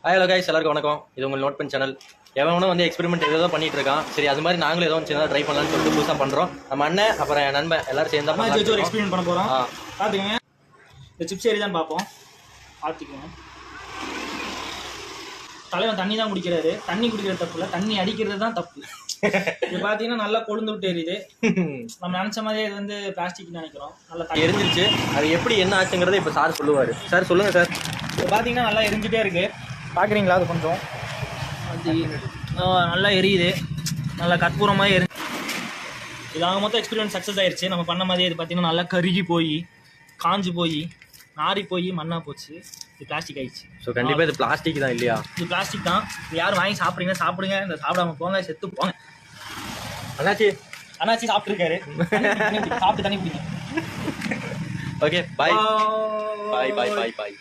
Hello guys, எல்லாருக்கும் வணக்கம். இது உங்கள் நோட் பென் சேனல். எவனும் வந்து எக்ஸ்பெரிமெண்ட் ஏதோ பண்ணிட்டு இருக்கான். சரி, அது மாதிரி நாங்களும் ஏதோ சின்னதாக ட்ரை பண்ணலாம்னு சொல்லிட்டு புதுசாக பண்ணுறோம். நம்ம அண்ணன் அப்புறம் என் நண்பன் எல்லாரும் சேர்ந்தா ஒரு எக்ஸ்பெரிமெண்ட் பண்ண போகிறோம். பார்த்துக்கோங்க, இந்த சிப்ஸ் ஏறி தான் பார்ப்போம். பார்த்துக்கோங்க, தலைவன் தண்ணி தான் குடிக்கிறாரு. தண்ணி குடிக்கிறது தப்பு இல்லை, தண்ணி அடிக்கிறது தான் தப்பு. இது பார்த்தீங்கன்னா நல்லா கொழுந்து விட்டு எரியுது. நம்ம நினச்ச மாதிரியே இது வந்து பிளாஸ்டிக் நினைக்கிறோம். நல்லா எரிஞ்சிருச்சு. அது எப்படி என்ன ஆச்சுங்கிறத இப்போ சார் சொல்லுவார். சார் சொல்லுங்கள் சார். இப்போ பார்த்தீங்கன்னா நல்லா எரிஞ்சிட்டே இருக்குது. பார்க்குறீங்களா? அது கொஞ்சம் நல்லா எரியுது, நல்லா கற்பூரமாக எரி. இதாக மொத்தம் எக்ஸ்பீரியன்ஸ் சக்ஸஸ் ஆயிடுச்சு. நம்ம பண்ண மாதிரியே இது பார்த்தீங்கன்னா நல்லா கருகி போய் காஞ்சு போய் நாரி போய் மண்ணாக போச்சு. இது பிளாஸ்டிக் ஆயிடுச்சு. ஸோ கண்டிப்பாக இது பிளாஸ்டிக் தான் இல்லையா? இது பிளாஸ்டிக் தான். இது யாரும் வாங்கி சாப்பிட்றீங்க சாப்பிடுங்க, இந்த சாப்பிடாம போங்க, செத்து போங்க. அண்ணாச்சி சாப்பிட்ருக்காரு. சாப்பிட்டு தண்ணி குடிங்க. ஓகே, பாய் பாய் பாய் பாய் பாய்.